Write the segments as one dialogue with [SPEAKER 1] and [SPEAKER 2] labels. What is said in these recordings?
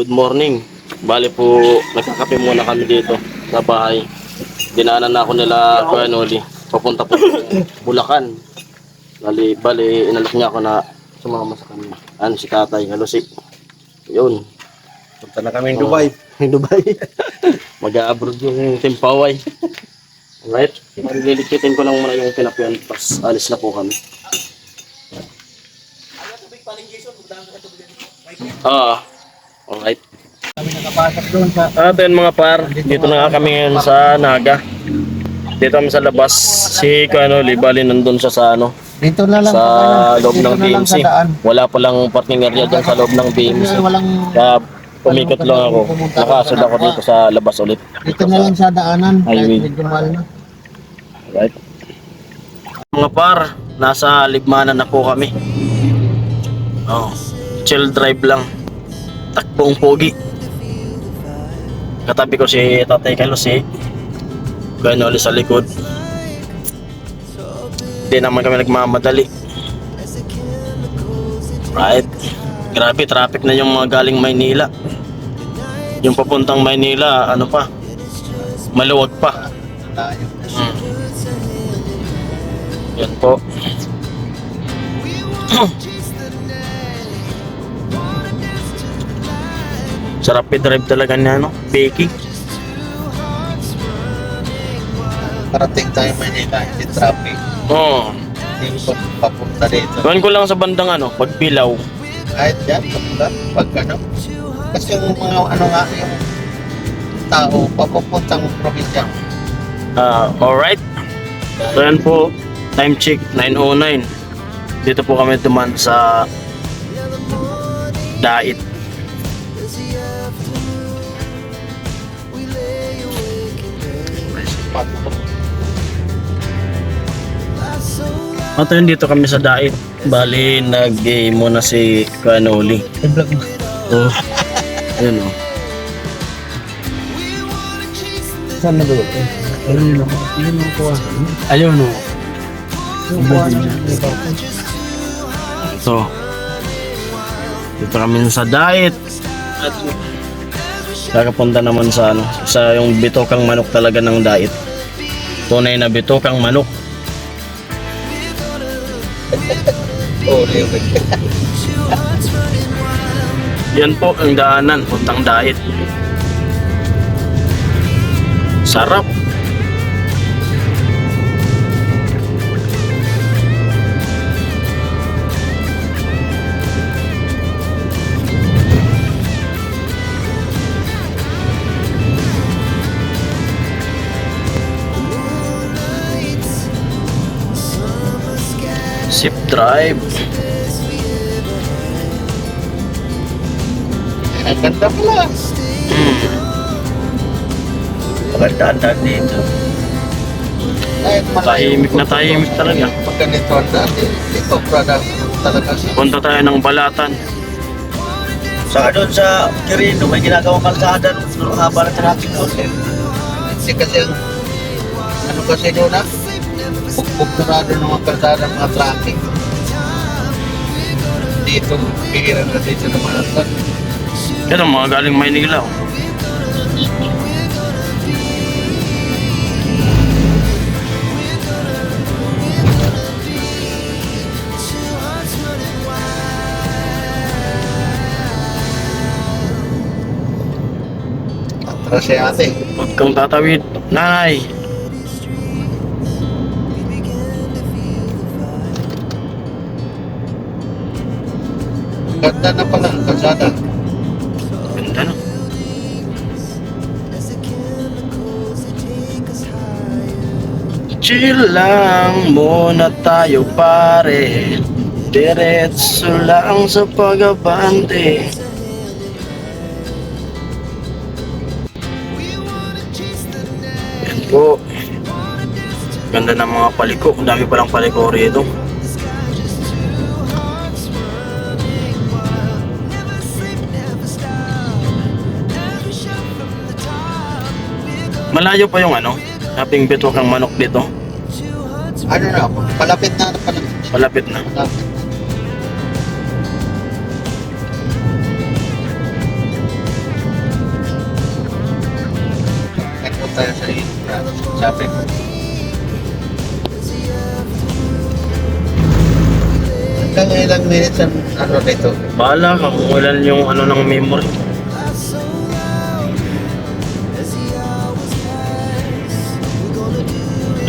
[SPEAKER 1] Good morning. Bali po, nagkakape muna kami dito sa bahay. Dinaanan na ako nila Kuya Noli. Papunta po Bulacan. Bali, inalas niya ako na sumama sa kanya. Ano si tatay, halusi. Yun.
[SPEAKER 2] Punta na kami Dubai.
[SPEAKER 1] Dubai. Mag-a-abroad yung Timpaway. Alright. Lilikitin ko lang muna yung tinapian. Pas alis na po kami. Alright.
[SPEAKER 2] Kami nakapasok doon sa...
[SPEAKER 1] Atin mga par, dito na nga kami ngayon sa Naga. Dito kami sa labas. Si Kuya Bali nandun siya sa ano,
[SPEAKER 2] Dito na lang
[SPEAKER 1] sa loob
[SPEAKER 2] dito
[SPEAKER 1] ng
[SPEAKER 2] na lang
[SPEAKER 1] BMC.
[SPEAKER 2] sa daan.
[SPEAKER 1] Wala palang parking area dyan sa loob ng BMC.
[SPEAKER 2] Walang
[SPEAKER 1] Kaya umikot lang ako. Nakasod ako dito sa labas ulit.
[SPEAKER 2] dito na lang sa daanan.
[SPEAKER 1] Highway.
[SPEAKER 2] Kahit medyo mahal na.
[SPEAKER 1] Right. Mga par, nasa Libmanan na po kami. Chill drive lang. Takbong pogi. Katabi ko si Tatay Carlos Kuya Noli sa likod. Hindi naman kami nagmamadali. Right. Grabe, traffic na yung mga galing Maynila. Yung papuntang Maynila, ano pa? Maluwag pa.
[SPEAKER 2] Tayo.
[SPEAKER 1] Yan po. Sarap i-drive talaga niya, no? Baking.
[SPEAKER 2] Parating tayo Manila, hindi traffic.
[SPEAKER 1] Oo.
[SPEAKER 2] Hindi ko papunta dito.
[SPEAKER 1] Gawin ko lang sa bandang ano, pagpilaw.
[SPEAKER 2] Kahit dyan, papunta. Pag ano. Kasi yung mga ano nga, yung tao, papupuntang probinsya.
[SPEAKER 1] Alright. So yan po, time check, 9:09. Dito po kami duman sa Dait. At yun, dito kami sa Dait. Bali, nag-game muna si Kuya Noli.
[SPEAKER 2] I-vlog mo.
[SPEAKER 1] Ayun o.
[SPEAKER 2] Saan na doon? Ayun o. Ayun o po.
[SPEAKER 1] Ayun o. So, dito kami sa Dait. At kakapunta naman sa ano, sa yung bitokang manok talaga ng Dait. Tunay na bitokang manok.
[SPEAKER 2] Oh, liwag.
[SPEAKER 1] Yan po ang daanan, puntang Dait. Sarap. Zip drive.
[SPEAKER 2] Ang ganda pala. Magandaan dito.
[SPEAKER 1] Tahimik na tahimik talaga.
[SPEAKER 2] Pag ganito ang dati, ito product talaga siya.
[SPEAKER 1] Punta tayo ng Balatan.
[SPEAKER 2] Saka doon sa Quirino, may ginagawang kalsada nung haba ng traffic doon. Kasi ano kasi doon na? Bukturado ng mga kalsada ng mga traffic. Dito, pigilan na dito ng mga traffic.
[SPEAKER 1] Yan ang mga galing Maynila.
[SPEAKER 2] Atras si ate.
[SPEAKER 1] Huwag kang tatawid, nanay.
[SPEAKER 2] Ganda na pala ang kalsada.
[SPEAKER 1] Ganda no? Chill lang muna tayo pare. Diretso lang sa pag-abante. Yan po. Ganda ng mga paliko. Ang dami palang paliko rito. Malayo pa yung ano, Kaping bitokang manok dito.
[SPEAKER 2] Ano na, palapit na.
[SPEAKER 1] Malapit na.
[SPEAKER 2] Palapit. tayo sa iyo. Sabi ko. Hanggang ilang minutes ang ano nito?
[SPEAKER 1] Bahala ka kung wala yung ano ng memory.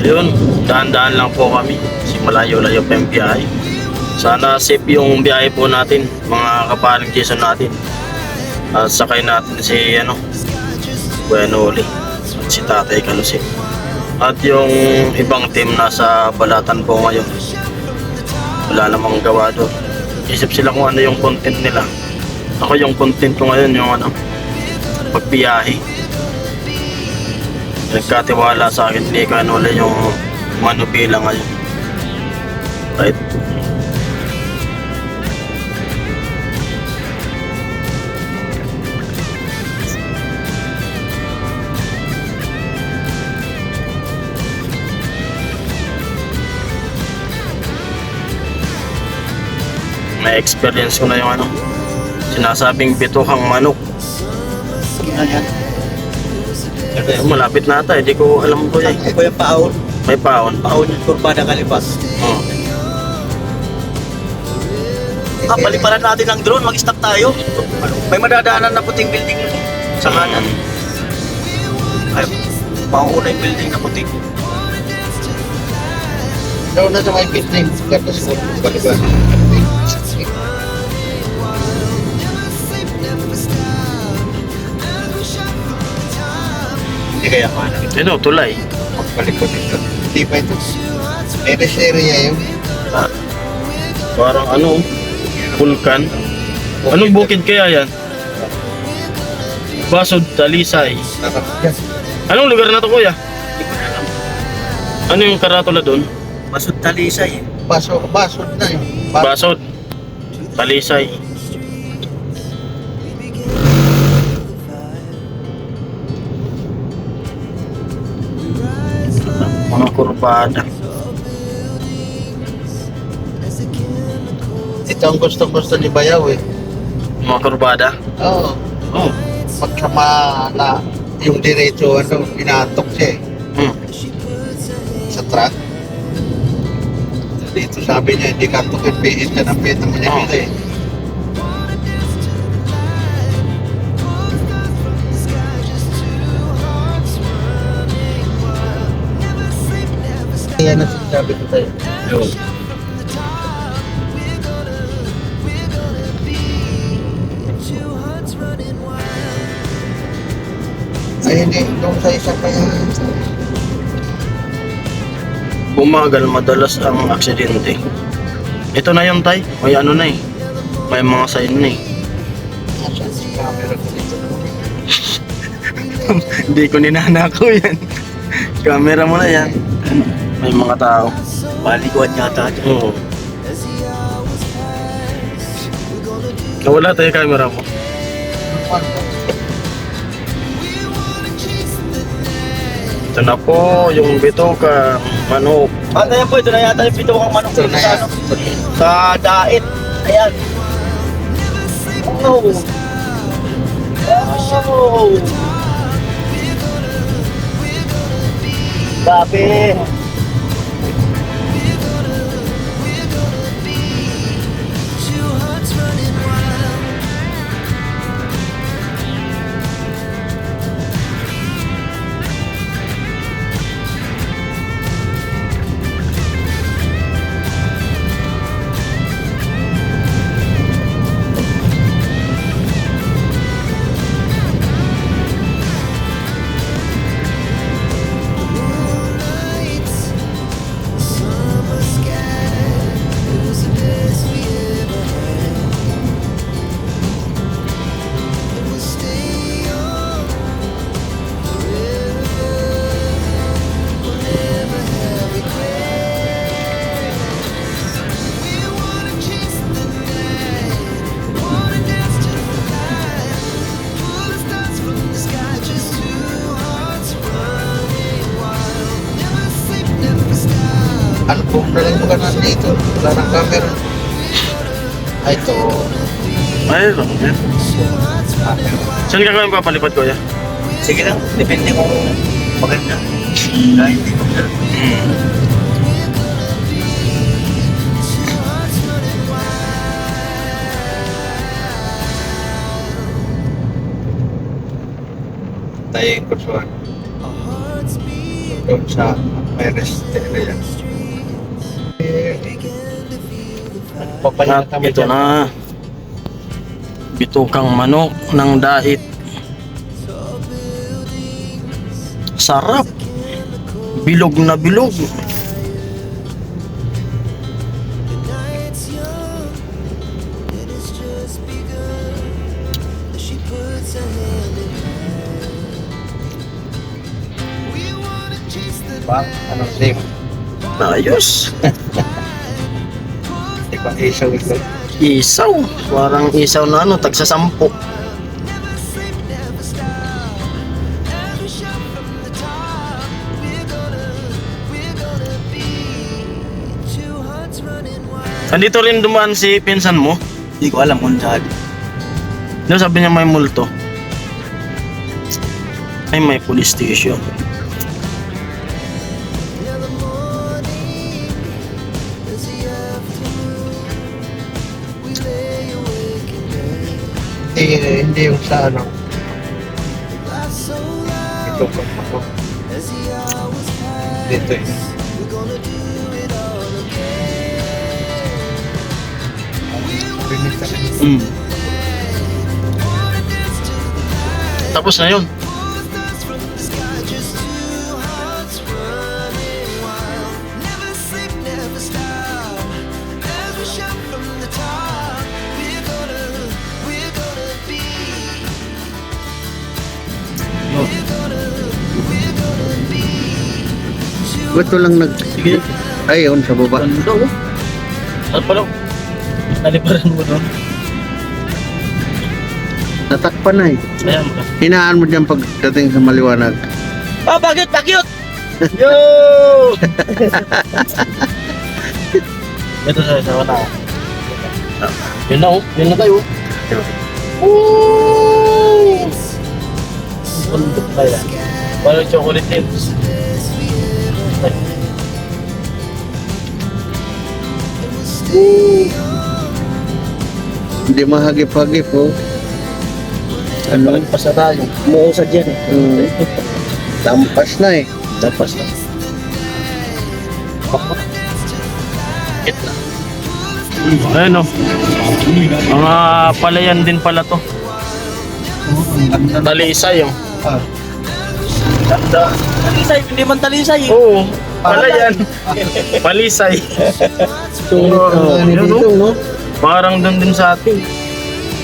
[SPEAKER 1] Ayun, dahan-dahan lang po kami. Kasi malayo-layo pa yung biyahe. Sana safe yung biyahe po natin, mga kapalang Jason natin. At sakay natin si Bueno Uli at si Tatay Kalusi. At yung ibang team nasa Balatan po ngayon. Wala namang gawa doon. Isip sila kung ano yung content nila. Ako yung content ko ngayon yung pagbiyahe. Nagkatiwala sa akin, hindi ko wala yung manubila ngayon. Right? May experience ko na yung sinasabing bitukang manok.
[SPEAKER 2] Ayan.
[SPEAKER 1] Malapit na ata, hindi ko alam ko eh.
[SPEAKER 2] Ito yung paon.
[SPEAKER 1] May paon.
[SPEAKER 2] Paon yung Kurbada Kalipas.
[SPEAKER 1] Oh.
[SPEAKER 2] Paliparan natin ang drone, mag-stop tayo. May madadaanan na puting building sa kanan. Ay, mauna yung building na puting. Daw na sa may building. Tapos baliban. Hindi kaya mana.
[SPEAKER 1] Ito, tulay.
[SPEAKER 2] Magbalik ko dito. Hindi pa ito. Eres area yun.
[SPEAKER 1] Ah, parang vulkan. Anong bukid kaya yan? Basod, Talisay.
[SPEAKER 2] Yan.
[SPEAKER 1] Anong lugar na to, kuya?
[SPEAKER 2] Hindi ko na alam.
[SPEAKER 1] Ano yung karatula doon?
[SPEAKER 2] Basod Talisay. Basod na yun.
[SPEAKER 1] Basod, Talisay. Mga kurbada.
[SPEAKER 2] Ito ang gusto ni Bayaw eh.
[SPEAKER 1] Mga kurbada?
[SPEAKER 2] Oo.
[SPEAKER 1] Oh.
[SPEAKER 2] Pagkama na yung diretso, inaantok siya eh.
[SPEAKER 1] Hmm.
[SPEAKER 2] Sa truck. Dito sabi niya, hindi ka antokin, pihit ka ng pihit naman niya
[SPEAKER 1] Oo.
[SPEAKER 2] eh. Kaya na sinasabi ko tayo.
[SPEAKER 1] Yun.
[SPEAKER 2] Ay hindi, doon sa isa pa yan.
[SPEAKER 1] Bumagal madalas ang aksidente. Ito na yung tay. May ano na eh. May mga sign na eh.
[SPEAKER 2] Nasaan si camera ko dito?
[SPEAKER 1] Hindi ko ninanakaw yan. Camera mo na yan. May mga tao.
[SPEAKER 2] Baliguan yata dyan.
[SPEAKER 1] Oo. Nawala tayo camera mo. Ito na po yung bituka manok.
[SPEAKER 2] Ano yan po, ito na yata yung pito kong manok dito sa ano? Sa dait. Ayan. Oh. Oh. Grabe. Album na lang ka nandito. Wala ng camera. Ay, ito.
[SPEAKER 1] Mayroon yan. Saan ka kami papalipad, kuya?
[SPEAKER 2] Sige lang, depende kung maganda. Na hindi maganda. Tayo ko sa doon sa may rest area.
[SPEAKER 1] At ito na. Bitukang manok ng dait. Sarap. Bilog na bilog.
[SPEAKER 2] Bang, ano same?
[SPEAKER 1] Ayos.
[SPEAKER 2] Ibang isaw ito.
[SPEAKER 1] Isaw. Parang isaw na ano, tagsa 10. Andito rin dumaan si pinsan mo.
[SPEAKER 2] Hindi ko alam kung saan.
[SPEAKER 1] No, sabi niya may multo. Ay, may police station.
[SPEAKER 2] Hindi yung sa ano. Ito pa ako. Dito eh.
[SPEAKER 1] Mm. Tapos na yun.
[SPEAKER 2] Ito lang nag...
[SPEAKER 1] Sige.
[SPEAKER 2] Ay, yun sa baba.
[SPEAKER 1] Ano? Ano pala? Naliparan mo doon.
[SPEAKER 2] Natakpan na eh.
[SPEAKER 1] Ayan.
[SPEAKER 2] Hinaan mo dyan pagdating sa maliwanag.
[SPEAKER 1] Ah, bakit? Bakit? Yo! Ito sa wala. Yun na oh. Yun na tayo. Woo! Bundok tayo. Parang chocolate chips.
[SPEAKER 2] Hindi mahagip-hagip oh.
[SPEAKER 1] Ano? Pasa tayo. Muusad yan eh.
[SPEAKER 2] Lampas na eh.
[SPEAKER 1] Dapas na. Bakit na? Ayun o. Mga palayan din pala to. Talisay oh.
[SPEAKER 3] Talisay, hindi man talisay.
[SPEAKER 1] Oo. Palayan. Palisay.
[SPEAKER 2] Ano dito no?
[SPEAKER 1] Parang doon din sa atin.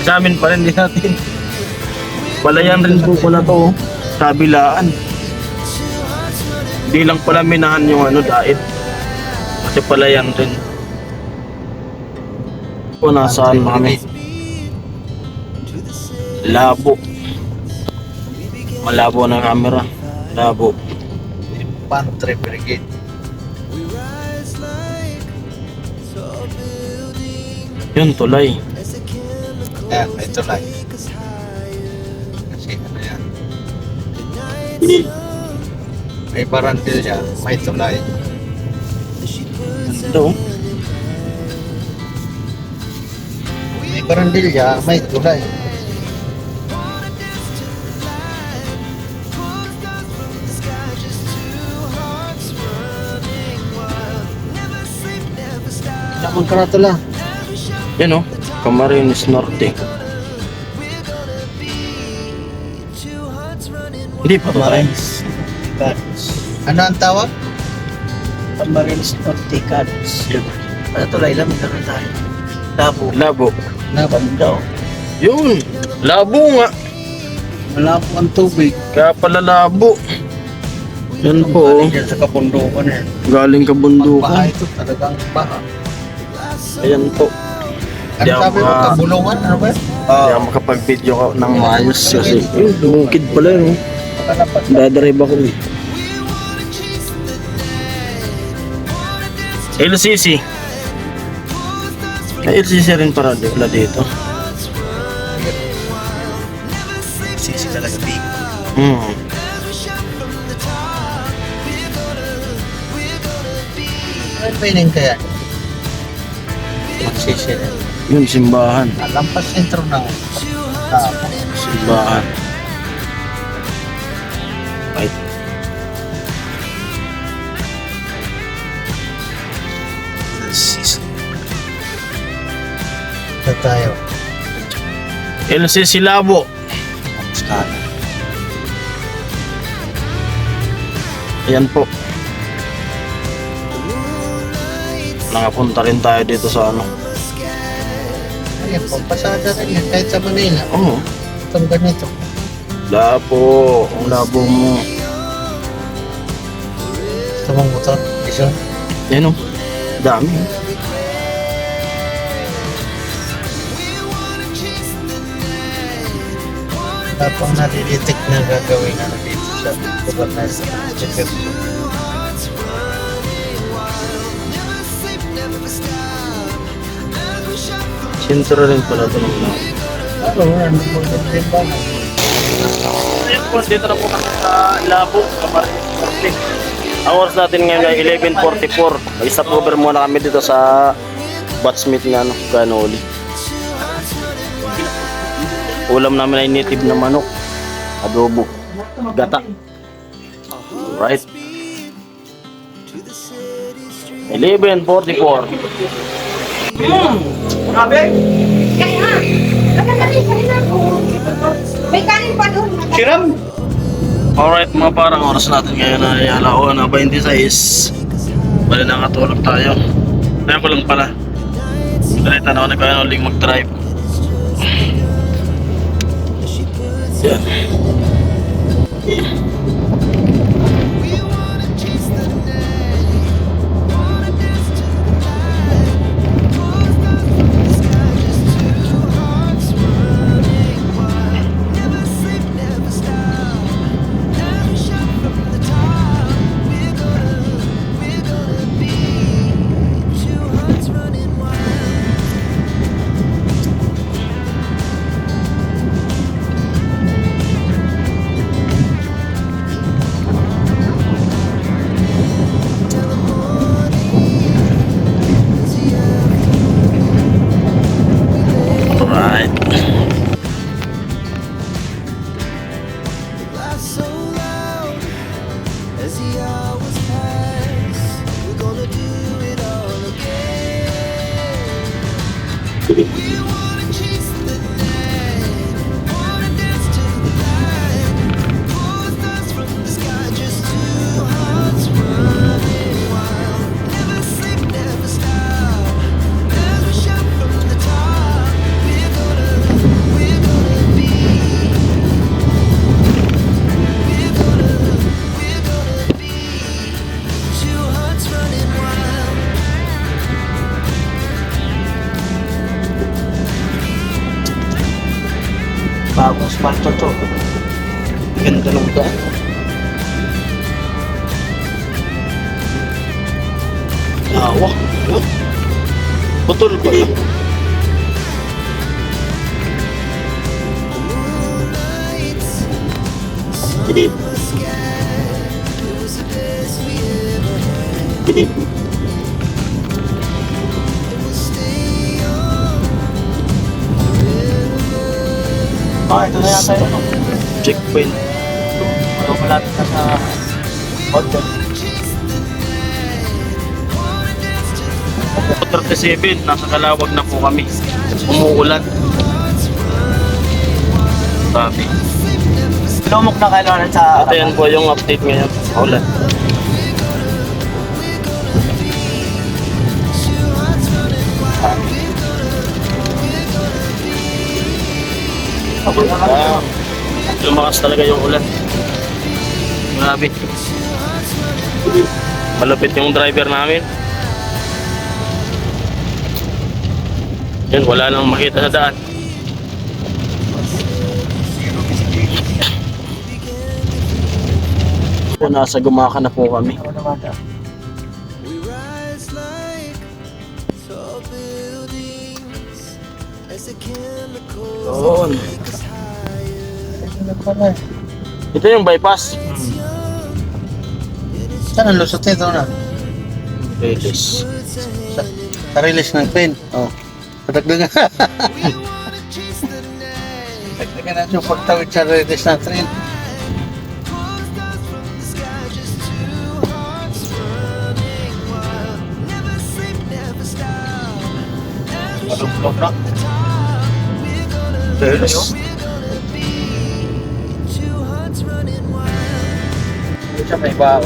[SPEAKER 1] Sa amin pa rin din natin. Palayan rin po pala to. Kabilaan. Hindi lang pala minahan yung ano dait. Kasi palayan rin. O nasaan na kami? Labo. Malabo na camera. Labo.
[SPEAKER 2] Pantry brigade.
[SPEAKER 1] Yun tulay.
[SPEAKER 2] Ayan, may tulay. Kasi ano yan. May barandil yan, may tulay.
[SPEAKER 1] Ito.
[SPEAKER 2] May barandil yan, may tulay. Dapat ka na tula.
[SPEAKER 1] Yan o. Camarines Norte. Hindi pa to tayo.
[SPEAKER 2] Ano ang tawag?
[SPEAKER 3] Camarines Norte Cats. Ano tulay lang, meron tayo. Labo.
[SPEAKER 1] Labo.
[SPEAKER 3] Bandaw.
[SPEAKER 1] Yun. Labo nga.
[SPEAKER 2] Malabo ang tubig.
[SPEAKER 1] Kaya pala labo. Yan po.
[SPEAKER 2] Galing yan sa kabundukan yan.
[SPEAKER 1] Galing ka
[SPEAKER 2] Pagbaha
[SPEAKER 1] bundukan.
[SPEAKER 2] ito talagang baha.
[SPEAKER 1] Ayan po.
[SPEAKER 2] Ano
[SPEAKER 1] Di ako
[SPEAKER 2] sabi mo?
[SPEAKER 1] maka-
[SPEAKER 2] Kabulungan? Ano ba?
[SPEAKER 1] Hindi ako makapag-video ka ng maayos kasi bukid pala yun.
[SPEAKER 2] Nakalapat.
[SPEAKER 1] Dadrive ako eh. LCC. May LCC rin para wala dito.
[SPEAKER 2] Sisi talaga big.
[SPEAKER 1] Hmm.
[SPEAKER 2] Ano piling kaya? Magsisira.
[SPEAKER 1] Yun, simbahan.
[SPEAKER 2] Lampas sentro ng tao.
[SPEAKER 1] Simbahan. Right.
[SPEAKER 2] Ito tayo.
[SPEAKER 1] LC Silabo.
[SPEAKER 2] Maskala.
[SPEAKER 1] Ayan po. Nakapunta rin tayo dito sa ano.
[SPEAKER 2] Ayan po, pasada rin yan. Kahit sa Manila.
[SPEAKER 1] Oo.
[SPEAKER 2] Itong ganito.
[SPEAKER 1] Labo. Ang labo mo.
[SPEAKER 2] Ito mong motor. Isa.
[SPEAKER 1] Yan o. Dami.
[SPEAKER 2] Wala pang nadidetect na gagawin na dito sa lugar na sa checker.
[SPEAKER 1] Sintro rin pala ito ng labo.
[SPEAKER 2] Ano, ano po din ba?
[SPEAKER 1] Ayun po, dito na po kami sa Labo. Ang oras natin ngayon ay 11:44. Mag-stop over muna kami dito sa Batsmith nga, no, Canoli. Ulam namin ay native na manok, adobo, gata. Right. 11:44.
[SPEAKER 4] Kaya nga. Kanan na ako. May kanin pa doon.
[SPEAKER 2] Siram!
[SPEAKER 1] Alright mga parang, oras natin ngayon ay 1:26. Bali nakatulog tayo. Tayo ko lang pala. Dahil tanaw na kaya uling mag-drive. Yan. Alright.
[SPEAKER 2] Bagong sponsor to. Ganda ng daan.
[SPEAKER 1] Awak. Putol pala.
[SPEAKER 2] Ito na yata yun.
[SPEAKER 1] Checkpoint.
[SPEAKER 2] Ito malapit na sa hotel.
[SPEAKER 1] 37, nasa Kalawag na po kami. Umuulan. Sabi.
[SPEAKER 2] Lumok na kailangan sa
[SPEAKER 1] Ito yan po yung update ngayon. Ulan. Lumakas talaga yung ulan. Grabe. Malapit yung driver namin. Yan, wala nang makita sa daan. Nasa Gumaca na po kami. Doon. Ito yung bypass.
[SPEAKER 2] Saan ang lusot nito na?
[SPEAKER 1] Release.
[SPEAKER 2] Sa release ng crane.
[SPEAKER 1] Oh.
[SPEAKER 2] Padagdagan. Dagdagan natin yung pagtawid sa release ng crane. Malumplok na. Release. Hindi siya may bao.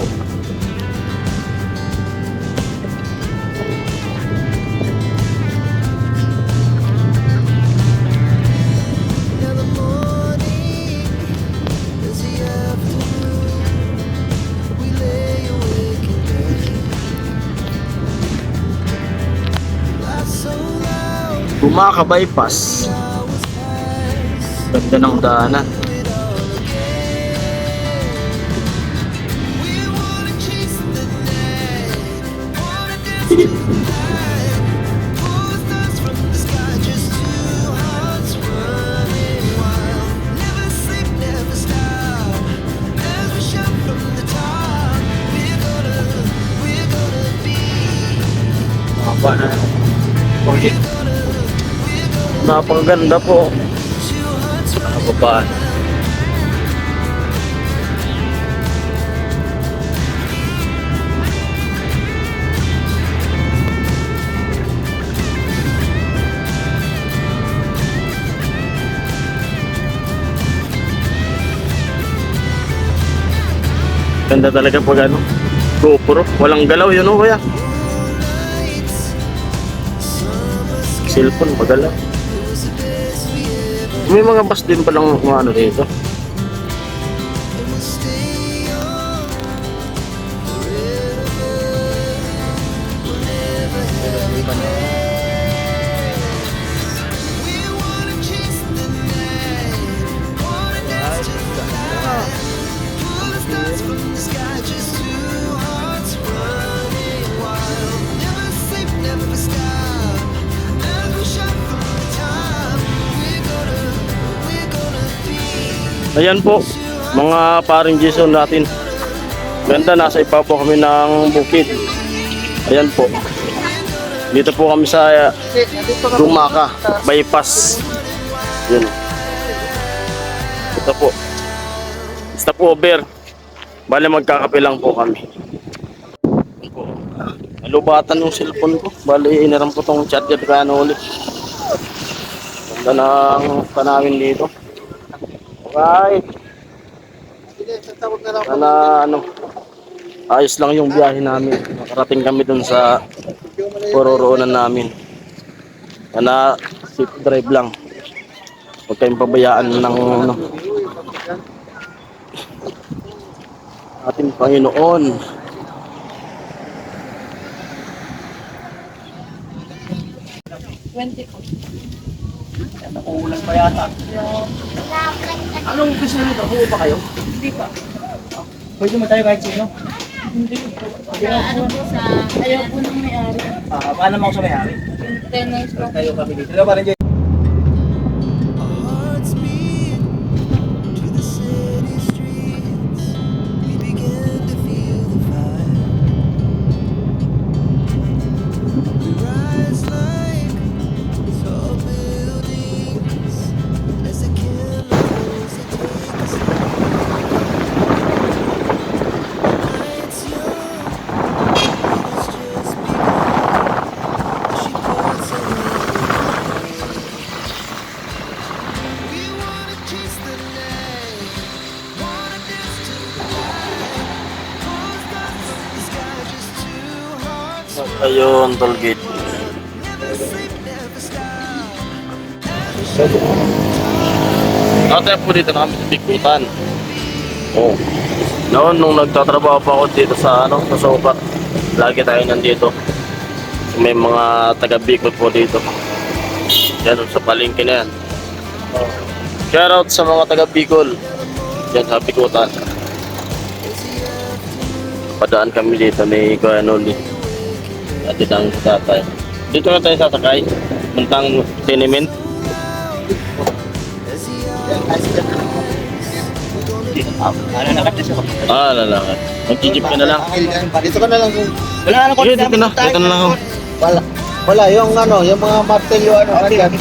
[SPEAKER 1] Bumaka bypass. Ganda ng daanan.
[SPEAKER 2] Haba na. Okay.
[SPEAKER 1] Napakaganda po.
[SPEAKER 2] Nakababaan.
[SPEAKER 1] Ganda talaga pag ano. GoPro. Walang galaw yun o kuya. Cellphone magalaw. May mga bus din palang mga ano dito. Ayan po, mga paring Jason natin. Ganda, nasa ibabaw kami ng bukid. Ayan po. Dito po kami sa Dumaka, bypass. Yun. Ito po. Stop over. Bale magkakape lang po kami. Ayan po. Nalubatan yung cellphone ko. Bale inaram ko tong charger kano ulit. Ganda ng panawin dito. Right. Sana ano, ayos lang yung biyahe namin. Nakarating kami dun sa pororoonan namin. Sana safe drive lang. Huwag kayong pabayaan ng ano, ating Panginoon.
[SPEAKER 3] Nakuulan pa yata. Anong gusto nyo ito? Huwag pa kayo?
[SPEAKER 4] Hindi pa.
[SPEAKER 3] Pwede mo tayo kahit sino?
[SPEAKER 4] Hindi po. Ano po sa, ayaw po nang may-ari.
[SPEAKER 3] Paano mo ako sa may-ari?
[SPEAKER 4] Yung tenants po.
[SPEAKER 3] Tayo kami dito. Dalawa pa rin dyan.
[SPEAKER 1] Ayun, tollgate. Nakataya po dito na kami sa Bikutan. Oh. Noon, nung nagtatrabaho pa ako dito sa ano, sa Sobat, lagi tayo nandito. May mga taga Bicol po dito. Yan, sa palengke na yan. Shoutout sa mga taga Bicol. Yan sa Bikutan. Padaan kami dito ni Kuya Noli. At dito ang tatay. Dito na tayo sasakay. Muntang tenement.
[SPEAKER 3] Ano na kasi sa
[SPEAKER 1] Lalakad. Mag-jeep ka na lang.
[SPEAKER 2] Dito ka na lang.
[SPEAKER 3] Wala na ko
[SPEAKER 1] Sige, dito na. Dito na lang ako.
[SPEAKER 2] Wala, yung ano, yung mga martelyo, ano, andyan.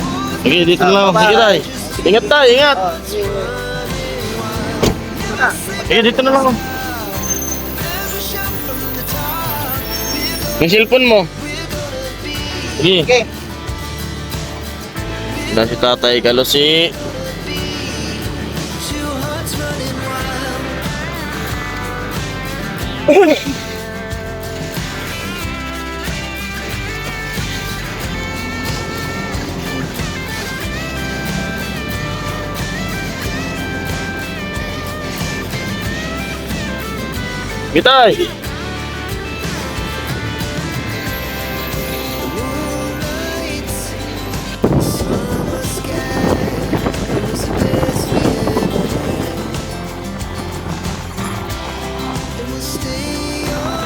[SPEAKER 1] Sige, dito na lang ako. Sige, tay. Ingat tayo, ingat. Sige, dito na lang ako. Yung cellphone mo. Sige.
[SPEAKER 2] Okay.
[SPEAKER 1] Dan si Tatay Kalosi. Gitay.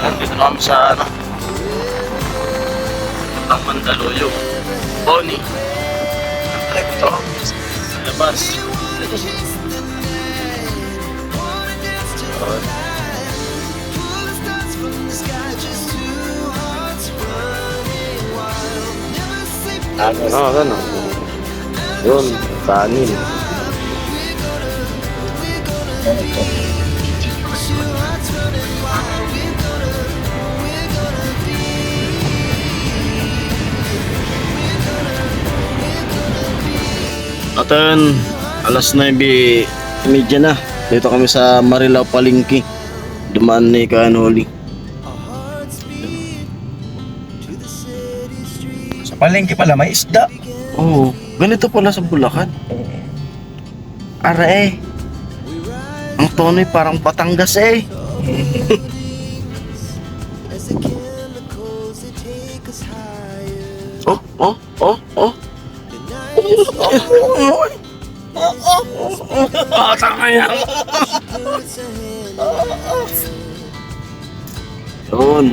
[SPEAKER 1] Nandito na kami sa ano, ang Mandaluyong Boni. Ito, sa labas. Gano'n. Yun, kanin. Atan, alas 9:30 na. Dito kami sa Marilao Palengke. Dumaan ni Kanoli.
[SPEAKER 3] Sa palengke pala may isda.
[SPEAKER 1] Oo, ganito pala sa Bulacan. Ara eh. Ang tono ay parang Batangas eh. Oh, oh, oh, oh. Tama yan. Yun,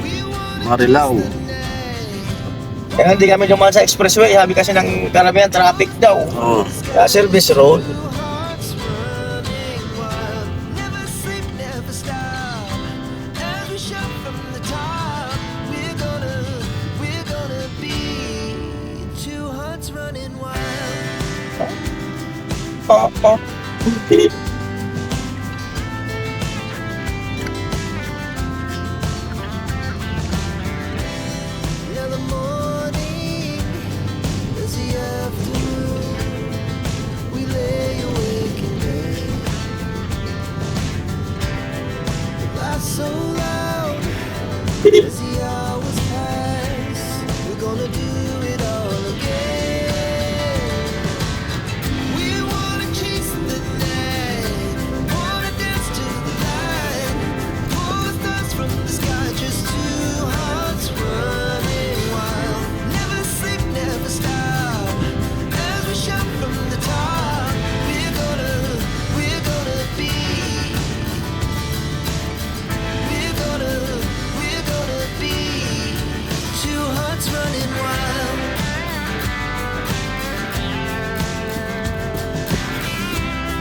[SPEAKER 1] Marilao.
[SPEAKER 3] Kaya hindi kami dumaan sa expressway, sabi kasi ng karamihan traffic daw.
[SPEAKER 1] Oh.
[SPEAKER 3] Kaya service road. Oh.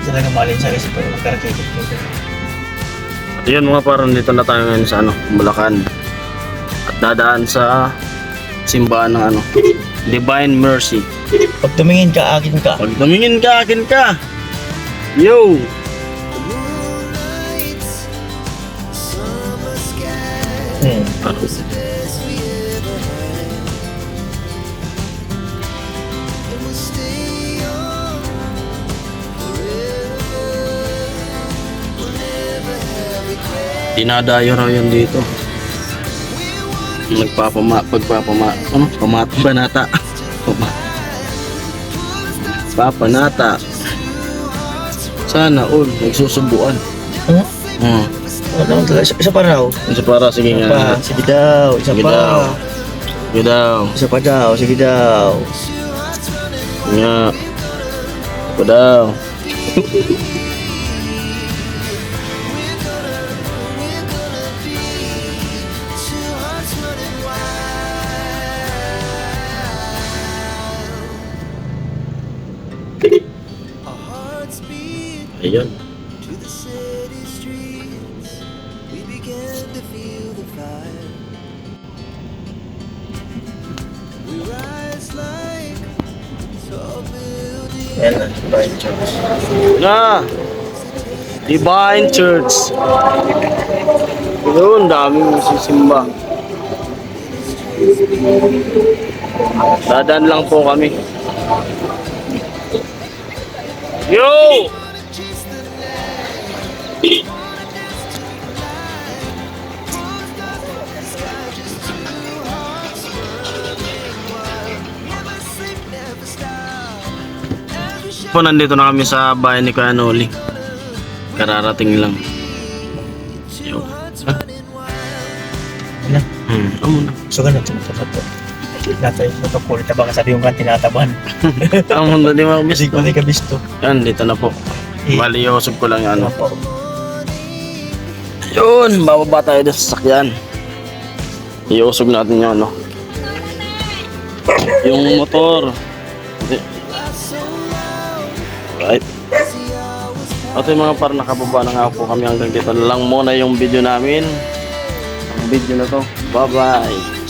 [SPEAKER 3] Talaga malin sa isip pero magkarating ko.
[SPEAKER 1] Yun mga parang dito na tayo ngayon sa ano, Bulacan. At dadaan sa simbahan ng ano, Divine Mercy.
[SPEAKER 3] Pag tumingin ka, akin ka.
[SPEAKER 1] Pag tumingin ka, akin ka. Yo! Ano? Dinadayo raw yan dito. Banata. Papanata. Sana all nagsusubuan.
[SPEAKER 3] Huh?
[SPEAKER 1] Hmm.
[SPEAKER 3] Isa pa raw.
[SPEAKER 1] Isa para, sige
[SPEAKER 3] Isa
[SPEAKER 1] nga.
[SPEAKER 3] pa. Sige daw. Isa
[SPEAKER 1] Sige
[SPEAKER 3] pa.
[SPEAKER 1] daw. Sige daw.
[SPEAKER 3] Isa pa daw. Sige daw.
[SPEAKER 1] Nga. Ako daw. Ayun.
[SPEAKER 3] Yan na, Divine Church.
[SPEAKER 1] Na! Divine Church. Doon, daming sisimba. Dadaan lang po kami. Yo! Po, nandito na kami sa bahay ni Kuya Noli. Kararating lang. Yo.
[SPEAKER 3] Ano?
[SPEAKER 1] Amo na.
[SPEAKER 3] So ganun, ito. Nasa yung protocol, tabang sabi yung kan, tinataban.
[SPEAKER 1] Amo na, di mo
[SPEAKER 3] Kasi
[SPEAKER 1] gusto.
[SPEAKER 3] ko di ka bisto.
[SPEAKER 1] Yan, dito na po. Bali, iusog ko lang yung ano.
[SPEAKER 3] Ano po?
[SPEAKER 1] Yun, bababa tayo doon sa sasakyan. Iusog natin yung ano. Yung motor. Right. At yung mga parang nakababa na nga po kami, hanggang dito na lang muna yung video namin. Ang video na to. Bye bye.